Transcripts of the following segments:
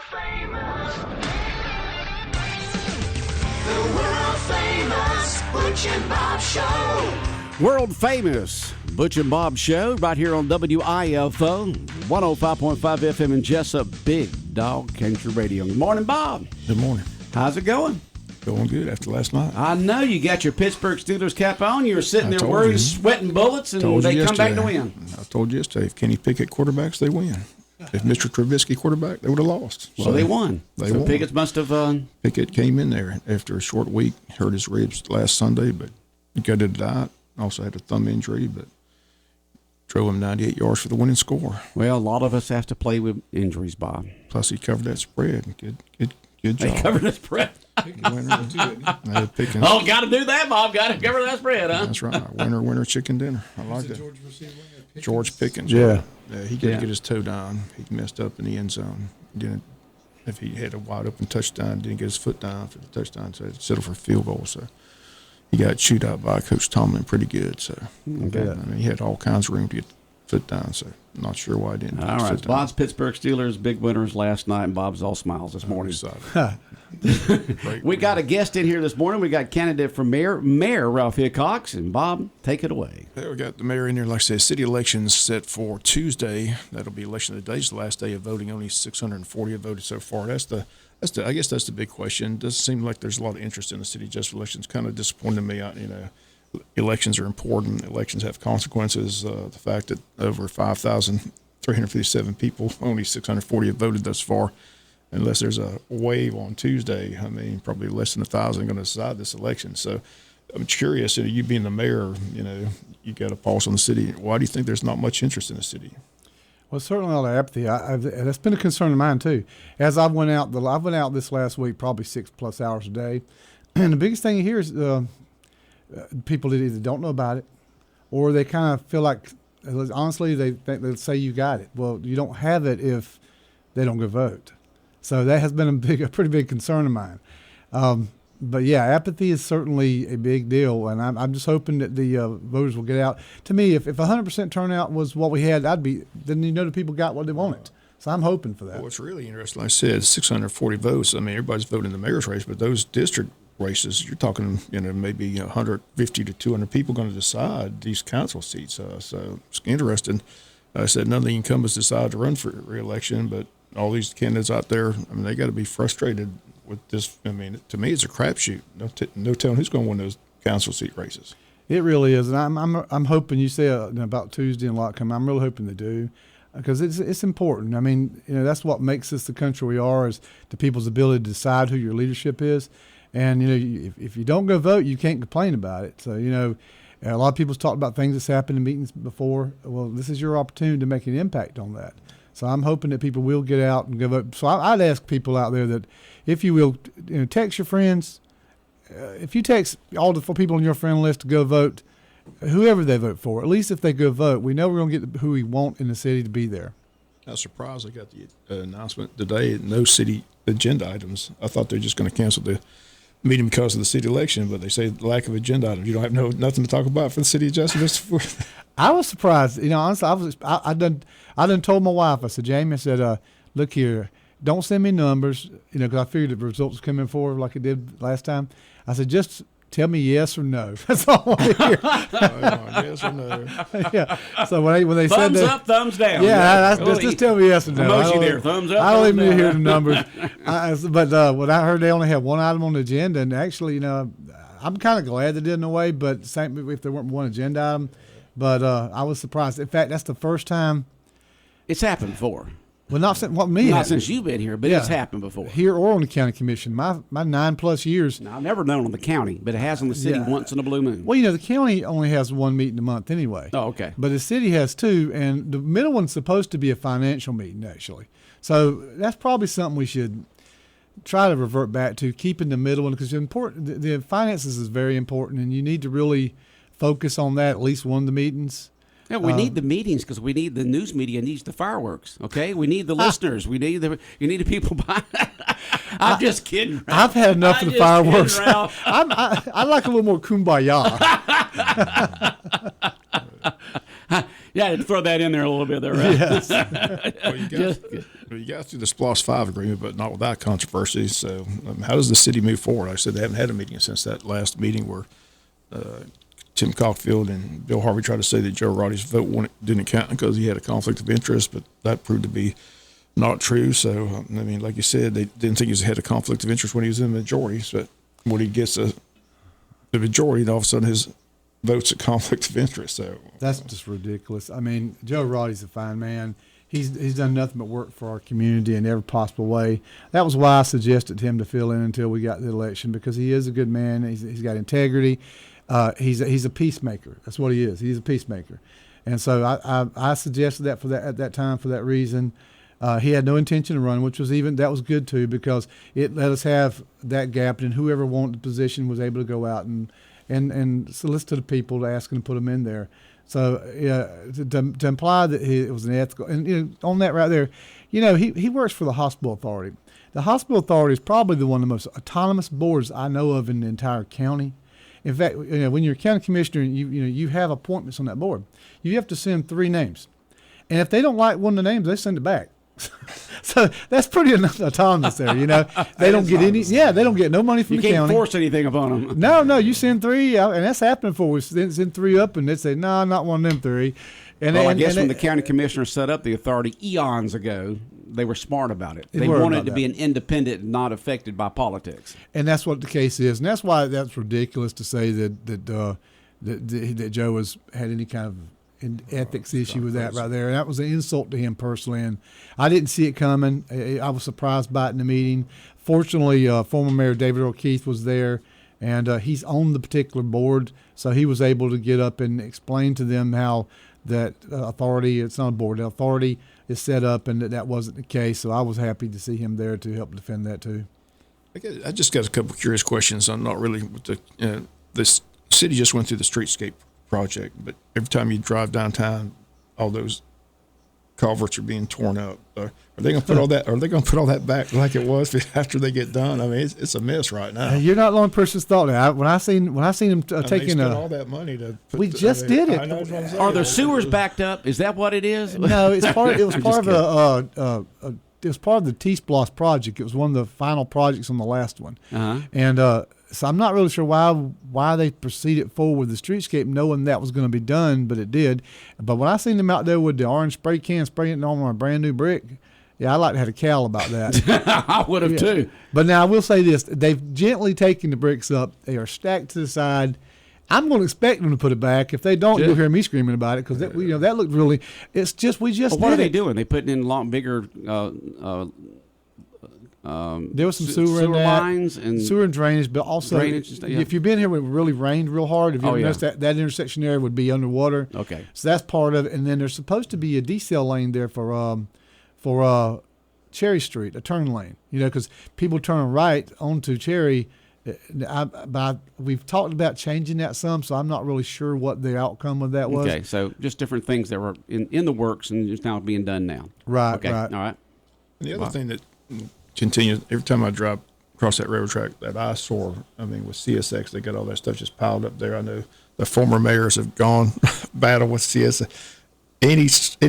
famous Butch and Bob Show. World famous Butch and Bob Show right here on WIFO 105.5 FM in Jesup, Big Dog Country Radio. Good morning, Bob. Good morning. How's it going? Going good after last night. I know you got your Pittsburgh Steelers cap on. You were sitting there worried, sweating bullets, and they come back to win. I told you yesterday, if Kenny Pickett quarterbacks, they win. If Mr. Trubisky quarterback, they would have lost. Well, they won. They won. Pickett must have. Pickett came in there after a short week, hurt his ribs last Sunday, but he got to diet. Also had a thumb injury, but drove him 98 yards for the winning score. Well, a lot of us have to play with injuries, Bob. Plus, he covered that spread. Good job. They covered the spread. Oh, got to do that, Bob. Got to cover that spread, huh? That's right. Winner, chicken dinner. I like that. George Pickens. Yeah. He got to get his toe down. He messed up in the end zone. If he had a wide open touchdown, didn't get his foot down for the touchdown, so he settled for a field goal. So he got chewed out by Coach Tomlin pretty good. So he had all kinds of room to get foot down. So I'm not sure why he didn't. All right, Bob's Pittsburgh Steelers big winners last night, and Bob's all smiles this morning. We got a guest in here this morning. We got candidate for Mayor Ralph Hickox, and Bob, take it away. Yeah, we got the mayor in here. Like I said, city elections set for Tuesday. That'll be election of the day. It's the last day of voting. Only 640 have voted so far. I guess that's the big question. It doesn't seem like there's a lot of interest in the city just elections. Kind of disappointed me. Elections are important. Elections have consequences. The fact that over 5,357 people, only 640 have voted thus far. Unless there's a wave on Tuesday, probably less than 1,000 are going to decide this election. So I'm curious, you being the mayor, you got a pulse on the city. Why do you think there's not much interest in the city? Well, certainly a lot of apathy. That's been a concern of mine too. As I went out this last week, probably 6+ hours a day, and the biggest thing you hear is people that either don't know about it, or they kind of feel like, honestly, they say you got it. Well, you don't have it if they don't go vote. So that has been a pretty big concern of mine. But yeah, apathy is certainly a big deal, and I'm just hoping that the voters will get out. To me, if 100% turnout was what we had, then the people got what they wanted. So I'm hoping for that. Well, what's really interesting, like I said, 640 votes. Everybody's voting in the mayor's race, but those district races, you're talking, maybe 150 to 200 people going to decide these council seats. So it's interesting. I said none of the incumbents decide to run for re-election, but all these candidates out there, they got to be frustrated with this. To me, it's a crapshoot. No telling who's going to win those council seat races. It really is, and I'm hoping you say about Tuesday and a lot coming. I'm really hoping they do, because it's important. That's what makes us the country we are, is the people's ability to decide who your leadership is. And if you don't go vote, you can't complain about it. So a lot of people's talked about things that's happened in meetings before. Well, this is your opportunity to make an impact on that. So I'm hoping that people will get out and go vote. So I'd ask people out there that, if you will, text your friends. If you text all the 4 people on your friend list to go vote, whoever they vote for, at least if they go vote, we know we're going to get who we want in the city to be there. I was surprised I got the announcement today, no city agenda items. I thought they were just going to cancel the meeting because of the city election, but they say lack of agenda items. You don't have nothing to talk about for the city adjustments. I was surprised. Honestly, I done told my wife. I said, Jamie, I said, look here, don't send me numbers, because I figured the results come in forward like it did last time. I said, just tell me yes or no. That's all I want to hear. Yes or no. Yeah. So when they said thumbs that, up, thumbs down. Yeah, just tell me yes or no. Emoji there, thumbs up. I don't even down. need to hear the numbers. But when I heard they only had one item on the agenda, and actually, I'm kind of glad they did in a way. But same if there weren't one agenda item. But I was surprised. In fact, that's the first time it's happened before. Well, not since you've been here, but it's happened before. Here or on the county commission. My 9+ years. Now, I've never known on the county, but it has on the city once in a blue moon. Well, the county only has one meeting a month anyway. Oh, okay. But the city has 2, and the middle one's supposed to be a financial meeting, actually. So that's probably something we should try to revert back to, keeping the middle one, because the finances is very important, and you need to really focus on that at least one of the meetings. Yeah, we need the meetings because we need the news media needs the fireworks. Okay, we need the listeners. You need the people behind. I'm just kidding. Ralph. I've had enough of the fireworks. I like a little more kumbaya. Yeah, to throw that in there a little bit there, right? Yes. Well, You got through the SPLOST 5 agreement, but not without controversy. So, how does the city move forward? Like I said, they haven't had a meeting since that last meeting where Tim Cockfield and Bill Harvey tried to say that Joe Roddy's vote didn't count because he had a conflict of interest, but that proved to be not true. So, I mean, like you said, they didn't think he had a conflict of interest when he was in the majority. So, when he gets the majority, all of a sudden his vote's a conflict of interest. So that's just ridiculous. I mean, Joe Roddy's a fine man. He's done nothing but work for our community in every possible way. That was why I suggested him to fill in until we got the election, because he is a good man. He's got integrity. He's a peacemaker. That's what he is. He's a peacemaker. And so I suggested that at that time for that reason. He had no intention of running, that was good too, because it let us have that gap, and whoever wanted the position was able to go out and solicit the people to ask them to put them in there. So to imply that it was an ethical, and on that right there, he works for the hospital authority. The hospital authority is probably one of the most autonomous boards I know of in the entire county. In fact, when you're a county commissioner, you have appointments on that board. You have to send 3 names, and if they don't like one of the names, they send it back. So that's pretty autonomous there. They don't get they don't get no money from the county. You can't force anything upon them. No, you send 3 out, and that's happening for us. Send 3 up, and they say, no, not one of them 3. I guess when the county commissioner set up the authority eons ago, they were smart about it. They wanted it to be an independent and not affected by politics. And that's what the case is, and that's why that's ridiculous to say that Joe had any kind of ethics issue with that right there. And that was an insult to him personally, and I didn't see it coming. I was surprised by it in the meeting. Fortunately, former Mayor David O'Keefe was there, and he's on the particular board, so he was able to get up and explain to them how that authority, it's not a board, the authority is set up, and that wasn't the case. So I was happy to see him there to help defend that too. I just got a couple of curious questions. I'm not really with this city just went through the streetscape project, but every time you drive downtown, all those culverts are being torn up. Are they going to put all that? Are they going to put all that back like it was after they get done? I mean, it's a mess right now. You're not the only person who's thought that. When I seen him taking all that money to. We just did it. I know what I'm saying. Are the sewers backed up? Is that what it is? No, it was part of the T-Splosh project. It was one of the final projects on the last one, and so I'm not really sure why they proceeded forward with the streetscape, knowing that was going to be done, but it did. But when I seen them out there with the orange spray can spraying it on a brand new brick, yeah, I'd like to have a cowl about that. I would have too. But now I will say this: they've gently taken the bricks up. They are stacked to the side. I'm going to expect them to put it back. If they don't, you'll hear me screaming about it, because that looked really. It's just we just. Well, what are they doing? They putting in a lot bigger. There was some sewer in that, lines and sewer and drainage, but also drainage and stuff, yeah. If you've been here when it really rained real hard, if you noticed that intersection there would be underwater. Okay, so that's part of it. And then there's supposed to be a decel lane there for Cherry Street, a turn lane. Because people turn right onto Cherry. We've talked about changing that some, so I'm not really sure what the outcome of that was. Okay, so just different things that were in the works and just now being done now. Right. Okay. Right. All right. And the other thing that continues every time I drive across that railroad track, that eyesore. I mean, with CSX, they got all that stuff just piled up there. I know the former mayors have gone battle with CSX. Any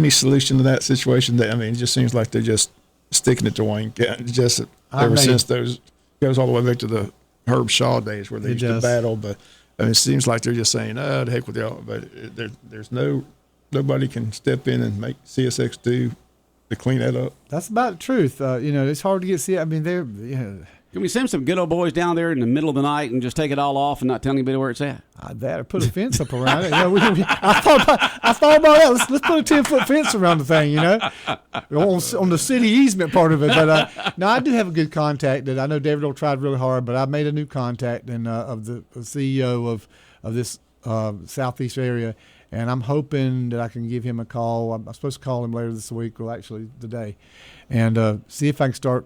solution to that situation? It just seems like they're just sticking it to Wayne County. Just ever since those goes all the way back to the Herb Shaw days where they used to battle. But it seems like they're just saying, "Oh, the heck with y'all." But there's nobody can step in and make CSX do to clean that up. That's about the truth. It's hard to get. Can we send some good old boys down there in the middle of the night and just take it all off and not tell anybody where it's at? That or put a fence up around it. I thought about that. Let's put a 10-foot fence around the thing. On the city easement part of it. But no, I do have a good contact that I know David O tried really hard, but I made a new contact of the CEO of this southeast area. And I'm hoping that I can give him a call. I'm supposed to call him later this week, well, actually today, and see if I can start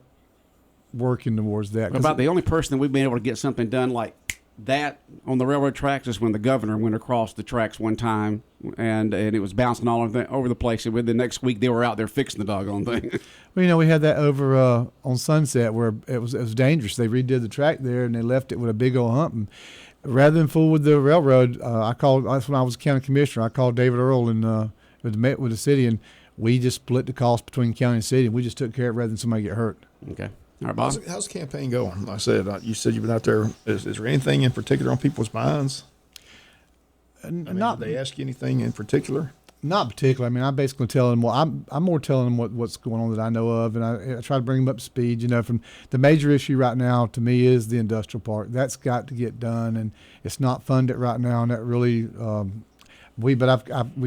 working towards that. About the only person that we've been able to get something done like that on the railroad tracks is when the governor went across the tracks one time, and it was bouncing all over the place. And the next week they were out there fixing the doggone thing. Well, we had that over on Sunset where it was dangerous. They redid the track there, and they left it with a big old hump. And rather than fool with the railroad, that's when I was county commissioner. I called David Earl and met with the city, and we just split the cost between county and city, and we just took care of it rather than somebody get hurt. Okay. All right, Bob. How's the campaign going? Like I said, you said you've been out there. Is there anything in particular on people's minds? Did they ask you anything in particular? Not particularly. I mean, I basically tell them. Well, I'm more telling them what's going on that I know of, and I try to bring them up to speed. From the major issue right now to me is the industrial park. That's got to get done, and it's not funded right now. And that really, we've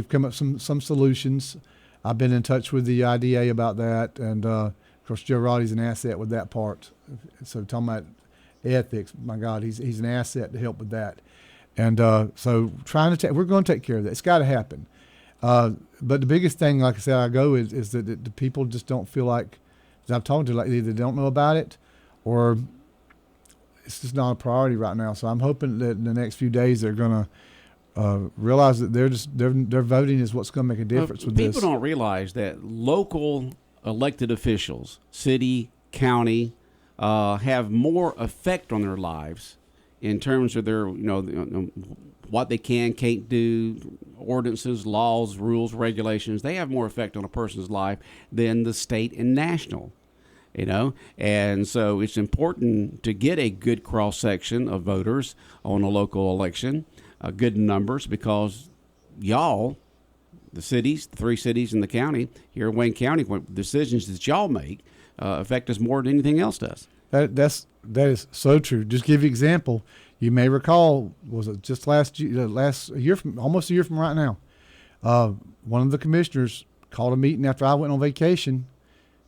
come up with some solutions. I've been in touch with the IDA about that, and of course Joe Roddy's an asset with that part. So talking about ethics, my God, he's an asset to help with that. And so we're going to take care of that. It's got to happen. But the biggest thing, like I said, is that the people just don't feel like, as I've talked to, like either they don't know about it or it's just not a priority right now. So I'm hoping that in the next few days they're going to realize that their voting is what's going to make a difference with this. People don't realize that local elected officials, city, county, have more effect on their lives in terms of their, what they can't do, ordinances, laws, rules, regulations. They have more effect on a person's life than the state and national, And so it's important to get a good cross-section of voters on a local election, good numbers, because y'all, the cities, the 3 cities in the county, here in Wayne County, what decisions that y'all make affect us more than anything else does. That is so true. Just give you an example. You may recall, was it just almost a year from right now, one of the commissioners called a meeting after I went on vacation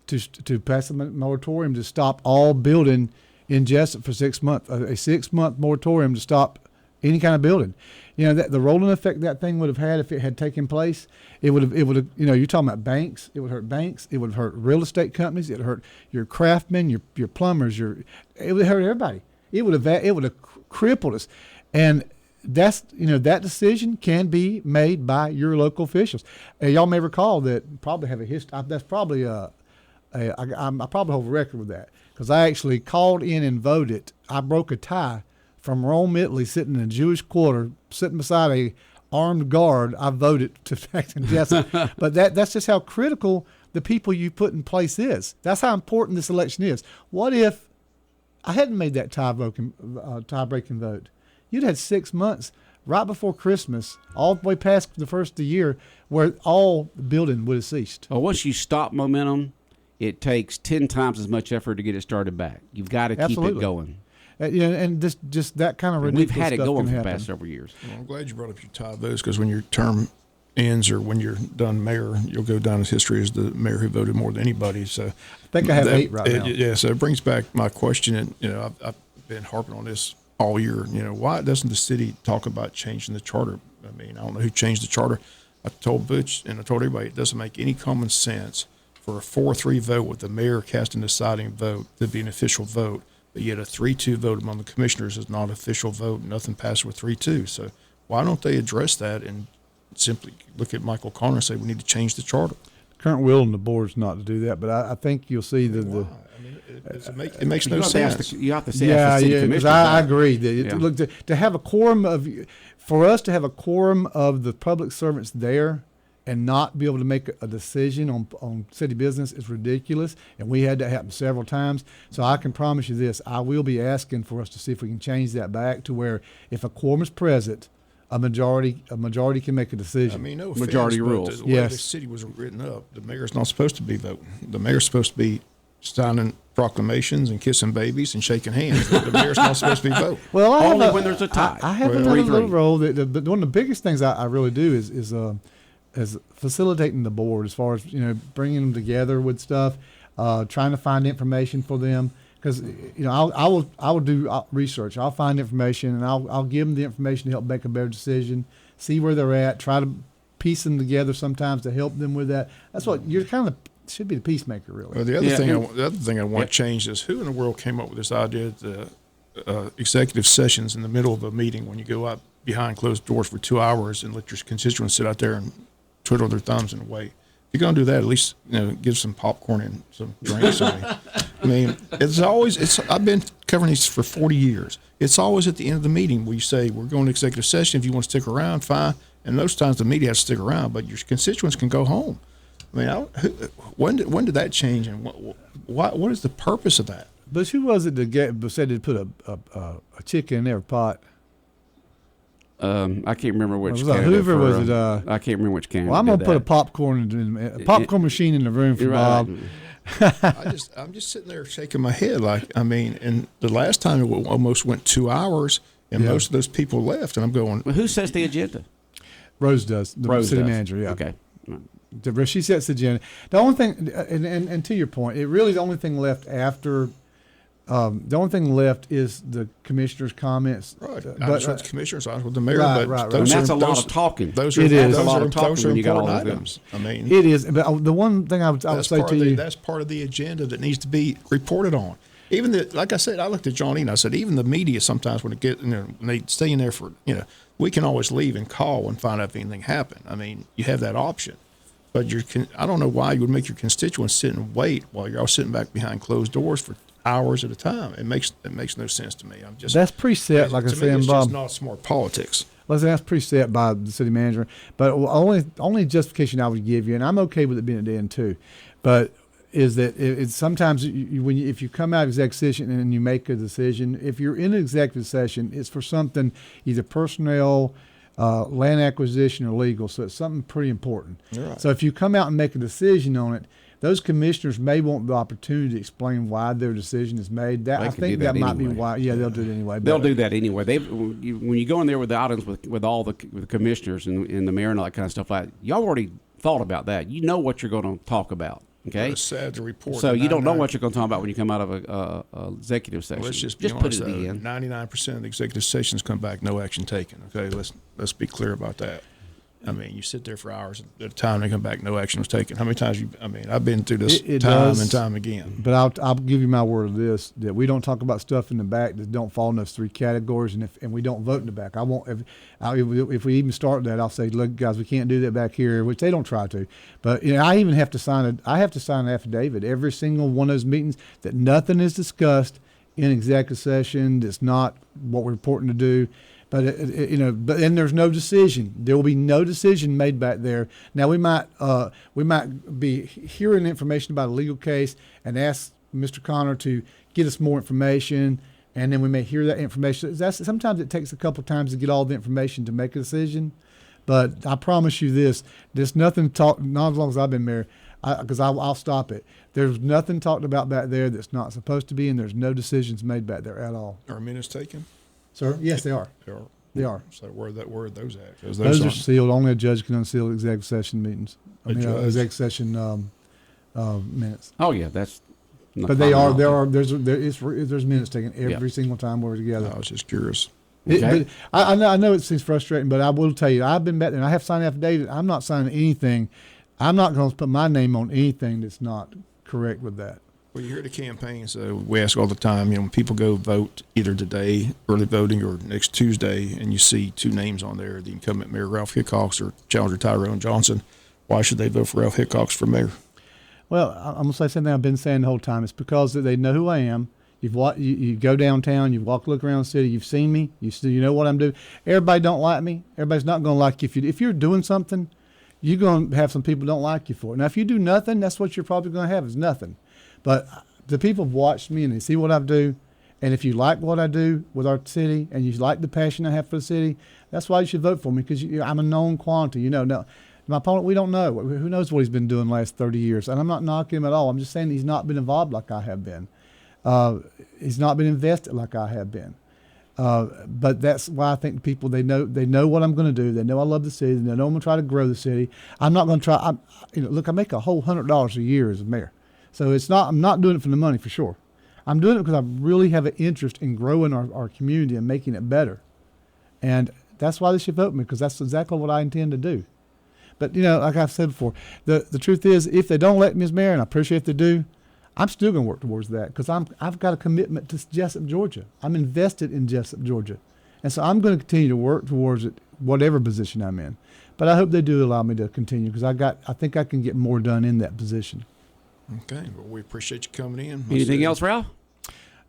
to pass a moratorium to stop all building in Jesup for 6 months, a 6-month moratorium to stop any kind of building. That the rolling effect that thing would have had if it had taken place, it would have, you're talking about banks. It would hurt banks. It would hurt real estate companies. It would hurt your craftsmen, your plumbers, it would hurt everybody. It would have crippled us. And that's, that decision can be made by your local officials. And y'all may recall that probably have a history. That's probably I probably hold a record with that because I actually called in and voted. I broke a tie from Rome, Italy, sitting in a Jewish quarter, sitting beside a armed guard. I voted to fact and Jesup. But that's just how critical the people you put in place is. That's how important this election is. What if I hadn't made that tie-breaking vote? You'd had 6 months right before Christmas, all the way past the first of the year, where all building would have ceased. Well, once you stop momentum, it takes 10 times as much effort to get it started back. You've got to keep it going. And just that kind of ridiculous we've had it stuff going can for the happen. past several years. Well, I'm glad you brought up your tie votes because when your term ends or when you're done mayor, you'll go down as history as the mayor who voted more than anybody. So I think I have 8 right now. Yeah, so it brings back my question, and I've been harping on this all year. Why doesn't the city talk about changing the charter? I mean, I don't know who changed the charter. I told Butch and I told everybody it doesn't make any common sense for a 4-3 vote with the mayor casting the deciding vote to be an official vote. But yet a 3-2 vote among the commissioners is not an official vote. Nothing passed with 3-2. So why don't they address that and simply look at Michael Connor and say we need to change the charter? The current will in the board is not to do that, but I think you'll see Why? It makes no sense. You have to say the city commissioners. I agree. Look, to have a quorum for us to have a quorum of the public servants there and not be able to make a decision on city business is ridiculous. And we had that happen several times. So I can promise you this, I will be asking for us to see if we can change that back to where if a quorum is present, a majority can make a decision. I mean, no offense, majority but rules. The way the city was written up, the mayor's not supposed to be voting. The mayor's supposed to be signing proclamations and kissing babies and shaking hands. The mayor's not supposed to be voting. Well, only when there's a tie. I have another little role. But one of the biggest things I really do is facilitating the board as far as bringing them together with stuff, trying to find information for them. Because I will do research. I'll find information and I'll give them the information to help make a better decision. See where they're at. Try to piece them together sometimes to help them with that. That's what you're kind of should be the peacemaker, really. Well, the other thing I want to change is who in the world came up with this idea that executive sessions in the middle of a meeting when you go out behind closed doors for 2 hours and let your constituents sit out there and twiddle their thumbs and wait. If you're going to do that, at least give some popcorn and some drinks. I mean, I've been covering these for 40 years. It's always at the end of the meeting where you say, we're going to executive session. If you want to stick around, fine. And most times the media has to stick around, but your constituents can go home. I mean, when did that change, and what is the purpose of that? But who was it that said to put a chicken in every pot? I can't remember which Was that candidate. Hoover? Was it? I can't remember which candidate. Well, I'm gonna did put a that. popcorn machine in the room for You're Bob. right. I'm just sitting there shaking my head. Like, I mean, and the last time it almost went 2 hours, and Yeah. most of those people left, and I'm going, Well, who sets the agenda? Rose does. The Rose city does. manager. Yeah. Okay. She sets the agenda. The only thing, and to your point, it really the only thing left after. The only thing left is the commissioner's comments. right, I But, was with the commissioners, I was with the mayor, Right, but right, right. those And that's are, a lot those, of talking. Those are, It is. those a lot are, of talking those are when you got all important of them. items. I mean, it is. But the one thing I would that's say part to of you, that's part of the agenda that needs to be reported on. Even like I said, I looked at Johnny and I said, even the media sometimes when when they stay in there for, we can always leave and call and find out if anything happened. I mean, you have that option, but I don't know why you would make your constituents sit and wait while you're all sitting back behind closed doors for hours at a time. It makes no sense to me. I'm just that's preset, like I to said, me, it's Bob. just not smart politics. Listen, that's preset by the city manager. But only justification I would give you, and I'm okay with it being at the end too, but is that it's sometimes if you come out of executive session and you make a decision, if you're in an executive session, it's for something either personnel, land acquisition, or legal. So it's something pretty important. Right. So if you come out and make a decision on it, those commissioners may want the opportunity to explain why their decision is made. That They I can think do that that might be anyway. why. Yeah, they'll do it anyway. They'll do that anyway. When you go in there with the items with all the commissioners and the mayor and all that kind of stuff, like y'all already thought about that. You know what you're going to talk about. Okay. It's sad to report. So that you don't know 99 what you're going to talk about when you come out of a executive session. Let's just be put honest, it at the though, end. 99% of the executive sessions come back, no action taken. Okay, let's be clear about that. I mean, you sit there for hours at a time, and come back, no action was taken. How many times I've been through this It time does. and time again. But I'll give you my word of this, that we don't talk about stuff in the back that don't fall in those three categories, and we don't vote in the back. I won't. If we even start that, I'll say, look, guys, we can't do that back here, which they don't try to. But I even have to sign an affidavit every single one of those meetings that nothing is discussed in executive session. That's not what we're reporting to do. But but then there's no decision. There will be no decision made back there. Now we might be hearing information about a legal case and ask Mr. Connor to get us more information, and then we may hear that information. Sometimes it takes a couple of times to get all the information to make a decision. But I promise you this: there's nothing talked. Not as long as I've been mayor, because I'll stop it. There's nothing talked about back there that's not supposed to be, and there's no decisions made back there at all. Are minutes taken? Sir, yes, they are. They are. So where are those at? 'Cause Those are aren't- sealed. Only a judge can unseal executive session meetings. A judge? Executive session minutes. Oh yeah, that's. not But they are. common. There's minutes taken every Yeah. single time we're together. I was just curious. Okay. But I know it seems frustrating, but I will tell you, I've been back there and I have signed affidavit. I'm not signing anything. I'm not going to put my name on anything that's not correct with that. Well, you hear the campaign, so we ask all the time, when people go vote either today, early voting, or next Tuesday, and you see two names on there, the incumbent Mayor Ralph Hickox or Challenger Tyrone Johnson, why should they vote for Ralph Hickox for mayor? Well, I'm going to say something I've been saying the whole time. It's because they know who I am. You go downtown, you look around the city, you've seen me, you know what I'm doing. Everybody don't like me. Everybody's not going to like you. If you're doing something, you're going to have some people don't like you for it. Now, if you do nothing, that's what you're probably going to have is nothing. But the people have watched me and they see what I do. And if you like what I do with our city and you like the passion I have for the city, that's why you should vote for me, because I'm a known quantity. No, my opponent, we don't know. Who knows what he's been doing the last 30 years. And I'm not knocking him at all. I'm just saying he's not been involved like I have been. He's not been invested like I have been. But that's why I think people, they know what I'm going to do. They know I love the city. They know I'm going to try to grow the city. I'm not going to try. Look, I make a whole $100 a year as a mayor. So I'm not doing it for the money for sure. I'm doing it because I really have an interest in growing our community and making it better. And that's why they should vote me, because that's exactly what I intend to do. But, like I've said before, the truth is, if they don't elect me as mayor, and I appreciate if they do, I'm still going to work towards that, because I've got a commitment to Jesup, Georgia. I'm invested in Jesup, Georgia. And so I'm going to continue to work towards it, whatever position I'm in. But I hope they do allow me to continue, because I think I can get more done in that position. Okay, well, we appreciate you coming in. Anything else, Ralph?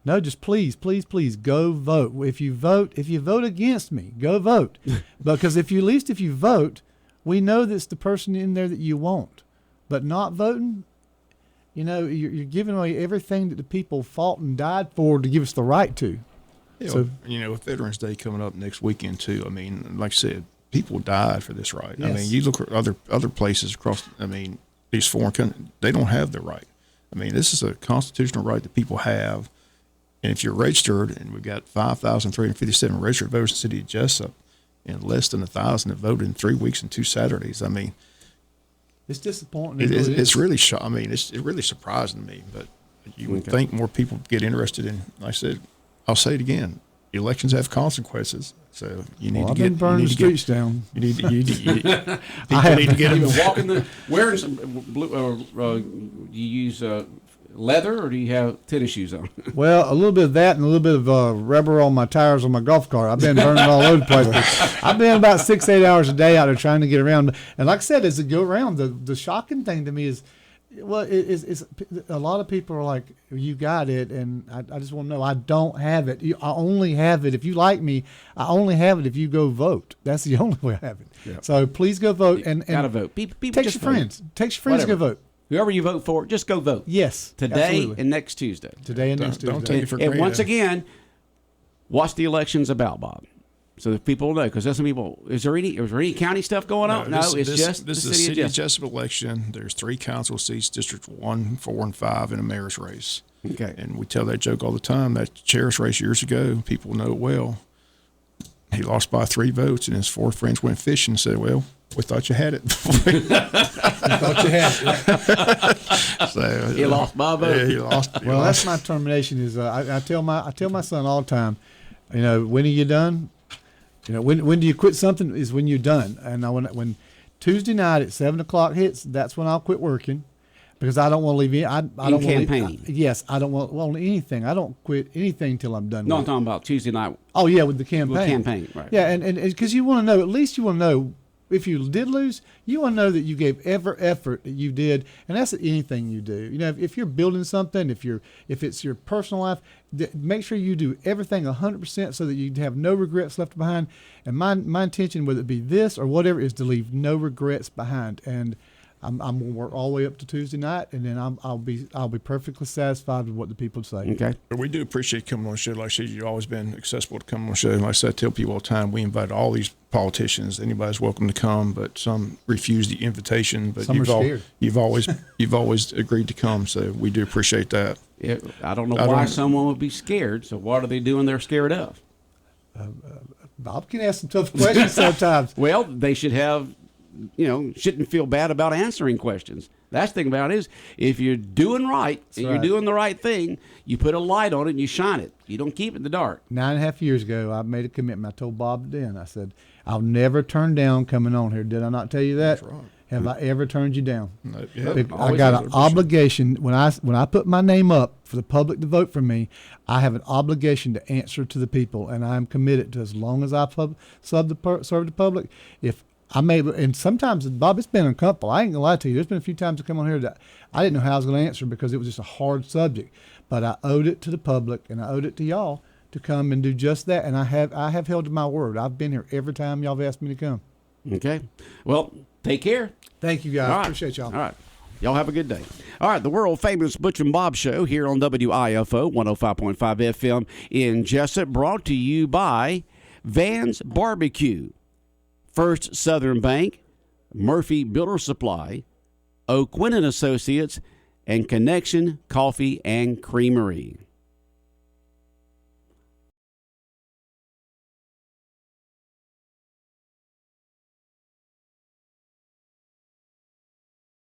No, just please go vote. If you vote against me, go vote. Because if you vote, we know that's the person in there that you want. but not voting, you're giving away everything that the people fought and died for to give us the right to. Yeah, So, with Veterans Day coming up next weekend too. I mean, like I said, people died for this right. I Yes. mean, you look at other places across. I mean, these foreign countries, they don't have the right. I mean, this is a constitutional right that people have, and if you're registered, and we've got 5,357 registered voters in the city of Jesup, and less than 1,000 have voted in 3 weeks and 2 Saturdays. I mean, it's disappointing. it's really I mean, it's really surprising to me. But you would think more people get interested in. Like I said, I'll say it again: elections have consequences. So you need to I've get been burning the streets down. You need to. People I need to get You them. been walking wearing some blue. You use leather, or do you have tennis shoes on? Well, a little bit of that and a little bit of rubber on my tires on my golf cart. I've been burning all over the place. But I've been about 6-8 hours a day out there trying to get around. And like I said, as it go around, the shocking thing to me is, well, it's a lot of people are like, you got it, and I just want to know, I don't have it. I only have it. If you like me, I only have it if you go vote. That's the only way I have it. Yeah. So please go vote. And Gotta vote. People text just your vote. friends. Text your friends to go Whatever. vote. Whoever you vote for, just go vote. Yes. Today absolutely. and next Tuesday. Today and next Don't Tuesday. take it for And granted. once again, what's the elections about, Bob? So that people know, because there's some people. Is there any county stuff going on? No, it's just this the is a city of Jesup. Jesup election. There's 3 council seats, District 1, 4, and 5, in a mayor's race. Okay. And we tell that joke all the time. That chair's race years ago, people know it well. He lost by 3 votes, and his 4 friends went fishing and said, "Well, we thought you had it." Thought you had it. So, He lost by a vote. Yeah, he lost. Well, that's my termination. Is I tell my son all the time, when are you done? When do you quit something? Is when you're done. And when Tuesday night at 7:00 hits, that's when I'll quit working, because I don't want to leave. I don't want campaigning. Yes, I don't want anything. I don't quit anything till I'm done. No, I'm with it. talking about Tuesday night. Oh yeah, with the campaign. With campaign, right. Yeah, and because you want to know, at least you want to know, if you did lose, you want to know that you gave every effort that you did, and that's anything you do. If you're building something, if it's your personal life, make sure you do everything 100% so that you have no regrets left behind. And my intention, whether it be this or whatever, is to leave no regrets behind. And I'm going to work all the way up to Tuesday night, and then I'll be perfectly satisfied with what the people say. Okay. But we do appreciate coming on the show. Like I said, you've always been accessible to come on the show. Like I said, I tell people all the time, we invite all these politicians. Anybody's welcome to come, but some refuse the invitation. But Some are scared. You've always agreed to come, so we do appreciate that. I don't know why someone would be scared. So what are they doing they're scared of? Bob can ask some tough questions sometimes. Well, they should have, shouldn't feel bad about answering questions. That's the thing about it is, if you're doing right and you're right. doing the right thing, you put a light on it and you shine it. You don't keep it in the dark. 9.5 years ago, I made a commitment. I told Bob then, I said, I'll never turn down coming on here. Did I not tell you that? That's right. Have I ever turned you down? No, yeah. I Always got has an a obligation. When I put my name up for the public to vote for me, I have an obligation to answer to the people, and I'm committed to, as long as I serve the public. If I may, and sometimes, Bob, it's been uncomfortable. I ain't gonna lie to you. There's been a few times I come on here that I didn't know how I was going to answer because it was just a hard subject. But I owed it to the public, and I owed it to y'all to come and do just that. And I have held to my word. I've been here every time y'all have asked me to come. Okay. Well, take care. Thank you, guys. All right. Appreciate y'all. All right. Y'all have a good day. All right, the world famous Butch and Bob show here on WIFO 105.5 FM in Jesup, brought to you by Van's Barbecue, First Southern Bank, Murphy Builder Supply, O'Quinn and Associates, and Connection Coffee and Creamery.